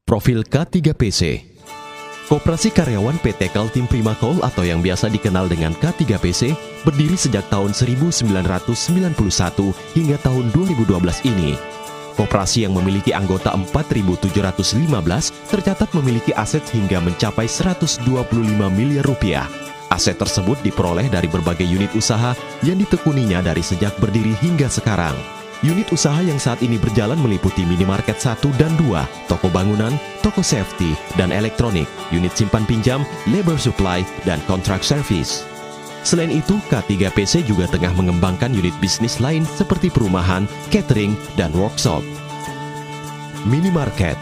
Profil K3PC. Koperasi Karyawan PT Kaltim Primakol atau yang biasa dikenal dengan K3PC berdiri sejak tahun 1991 hingga tahun 2012 ini. Koperasi yang memiliki anggota 4.715 tercatat memiliki aset hingga mencapai 125 miliar rupiah. Aset tersebut diperoleh dari berbagai unit usaha yang ditekuninya dari sejak berdiri hingga sekarang. Unit usaha yang saat ini berjalan meliputi minimarket 1 dan 2, toko bangunan, toko safety, dan elektronik, unit simpan pinjam, labor supply, dan contract service. Selain itu, K3PC juga tengah mengembangkan unit bisnis lain seperti perumahan, catering, dan workshop. Minimarket.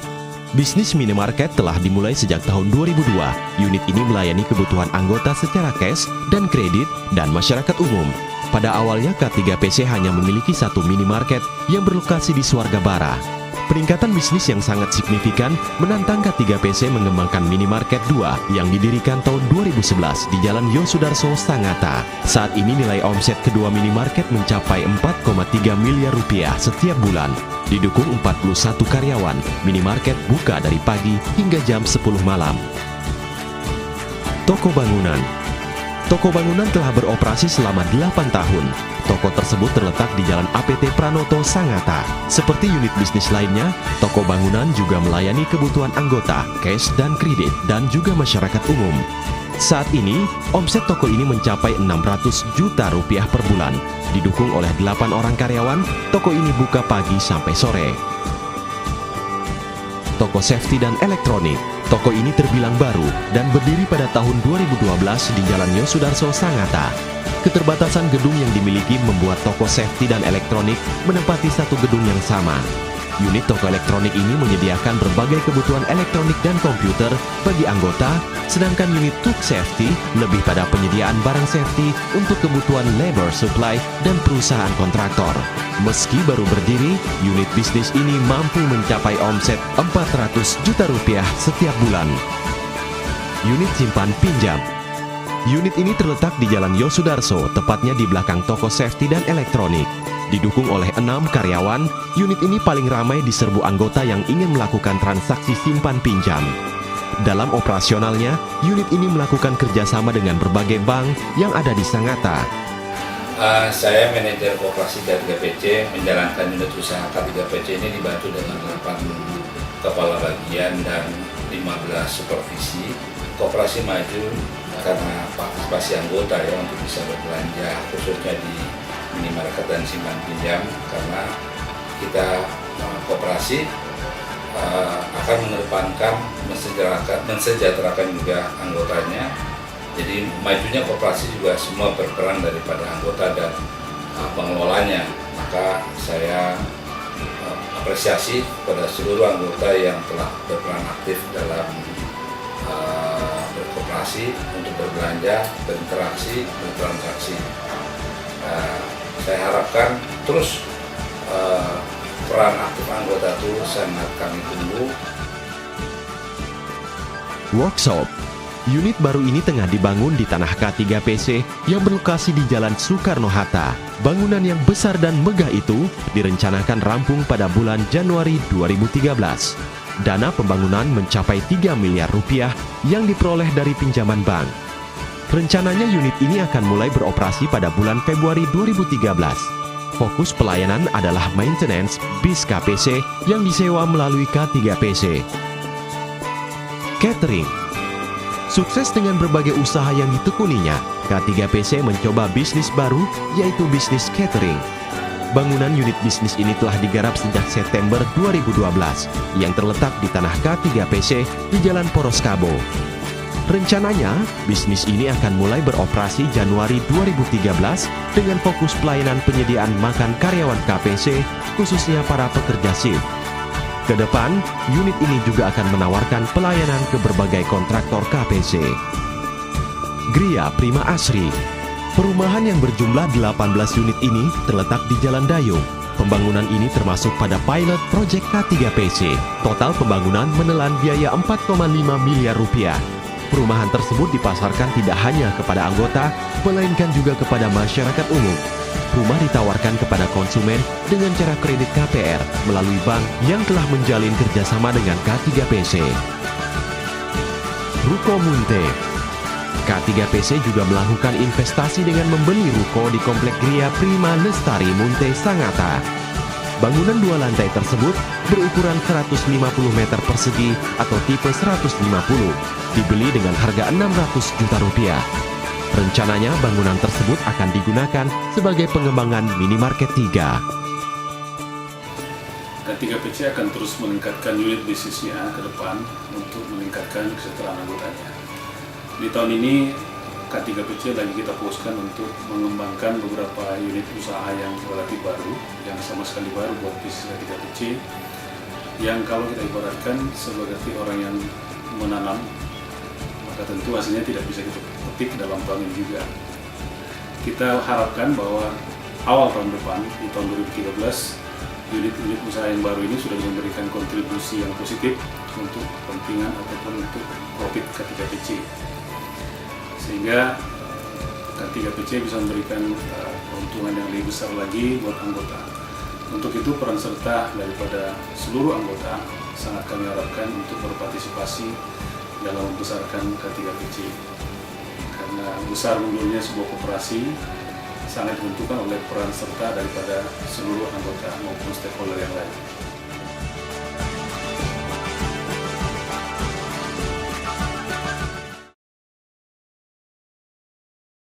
Bisnis minimarket telah dimulai sejak tahun 2002. Unit ini melayani kebutuhan anggota secara cash dan kredit dan masyarakat umum. Pada awalnya K3PC hanya memiliki satu minimarket yang berlokasi di Swargabara. Peningkatan bisnis yang sangat signifikan menantang K3PC mengembangkan minimarket 2 yang didirikan tahun 2011 di Jalan Yosudarso, Sangatta. Saat ini nilai omset kedua minimarket mencapai 4,3 miliar rupiah setiap bulan. Didukung 41 karyawan, minimarket buka dari pagi hingga jam 10 malam. Toko bangunan. Toko bangunan telah beroperasi selama 8 tahun. Toko tersebut terletak di Jalan APT Pranoto, Sangatta. Seperti unit bisnis lainnya, toko bangunan juga melayani kebutuhan anggota, cash dan kredit, dan juga masyarakat umum. Saat ini, omset toko ini mencapai 600 juta rupiah per bulan. Didukung oleh 8 orang karyawan, toko ini buka pagi sampai sore. Toko safety dan elektronik. Toko ini terbilang baru dan berdiri pada tahun 2012 di Jalan Yosudarso, Sangatta. Keterbatasan gedung yang dimiliki membuat toko safety dan elektronik menempati satu gedung yang sama. Unit toko elektronik ini menyediakan berbagai kebutuhan elektronik dan komputer bagi anggota, sedangkan unit Tuk Safety lebih pada penyediaan barang safety untuk kebutuhan labor supply dan perusahaan kontraktor. Meski baru berdiri, unit bisnis ini mampu mencapai omset 400 juta rupiah setiap bulan. Unit simpan pinjam. Unit ini terletak di Jalan Yosudarso, tepatnya di belakang toko safety dan elektronik. Didukung oleh 6 karyawan, unit ini paling ramai diserbu anggota yang ingin melakukan transaksi simpan pinjam. Dalam operasionalnya, unit ini melakukan kerjasama dengan berbagai bank yang ada di Sangatta. Saya manajer koperasi K3PC, menjalankan unit usaha K3PC ini dibantu dengan 8 kepala bagian dan 15 supervisi. Koperasi maju karena partisipasi anggota ya untuk bisa berbelanja khususnya di minimarket dan simpan pinjam, karena kita koperasi akan mengedepankan mensejahterakan juga anggotanya. Jadi majunya koperasi juga semua berperan daripada anggota dan pengelolanya. Maka saya apresiasi pada seluruh anggota yang telah berperan aktif dalam berkoperasi untuk berbelanja, berinteraksi, bertransaksi. Saya harapkan terus peran aktif anggota itu sangat kami tunggu. Workshop. Unit baru ini tengah dibangun di tanah K3PC yang berlokasi di Jalan Soekarno-Hatta. Bangunan yang besar dan megah itu direncanakan rampung pada bulan Januari 2013. Dana pembangunan mencapai 3 miliar rupiah yang diperoleh dari pinjaman bank. Rencananya unit ini akan mulai beroperasi pada bulan Februari 2013. Fokus pelayanan adalah maintenance bis KPC yang disewa melalui K3PC. Catering. Sukses dengan berbagai usaha yang ditekuninya, K3PC mencoba bisnis baru, yaitu bisnis catering. Bangunan unit bisnis ini telah digarap sejak September 2012, yang terletak di tanah K3PC di Jalan Poroskabo. Rencananya, bisnis ini akan mulai beroperasi Januari 2013 dengan fokus pelayanan penyediaan makan karyawan KPC, khususnya para pekerja shift. Kedepan, unit ini juga akan menawarkan pelayanan ke berbagai kontraktor KPC. Gria Prima Asri. Perumahan yang berjumlah 18 unit ini terletak di Jalan Dayung. Pembangunan ini termasuk pada pilot proyek K3PC. Total pembangunan menelan biaya 4,5 miliar rupiah. Perumahan tersebut dipasarkan tidak hanya kepada anggota, melainkan juga kepada masyarakat umum. rumah ditawarkan kepada konsumen dengan cara kredit KPR melalui bank yang telah menjalin kerjasama dengan K3PC. Ruko Munte. K3PC juga melakukan investasi dengan membeli ruko di Komplek Gria Prima Lestari Munte Sangatta. Bangunan 2 lantai tersebut berukuran 150 meter persegi atau tipe 150, dibeli dengan harga 600 juta rupiah. Rencananya bangunan tersebut akan digunakan sebagai pengembangan minimarket 3. K3PC akan terus meningkatkan unit bisnisnya ke depan untuk meningkatkan kesejahteraan anggotanya. Di tahun ini K3PC lagi kita fokuskan untuk mengembangkan beberapa unit usaha yang relatif baru, yang sama sekali baru buat bisnis K3PC, yang kalau kita ibaratkan sebagai orang yang menanam, maka tentu hasilnya tidak bisa kita petik dalam tahun ini juga. Kita harapkan bahwa awal tahun depan, di tahun 2013, unit-unit usaha yang baru ini sudah memberikan kontribusi yang positif untuk kepentingan ataupun untuk profit K3PC, sehingga K3PC bisa memberikan keuntungan yang lebih besar lagi buat anggota. Untuk itu peran serta daripada seluruh anggota sangat kami harapkan untuk berpartisipasi dalam membesarkan K3PC, karena besar munculnya sebuah koperasi sangat ditentukan oleh peran serta daripada seluruh anggota maupun stakeholder yang lain.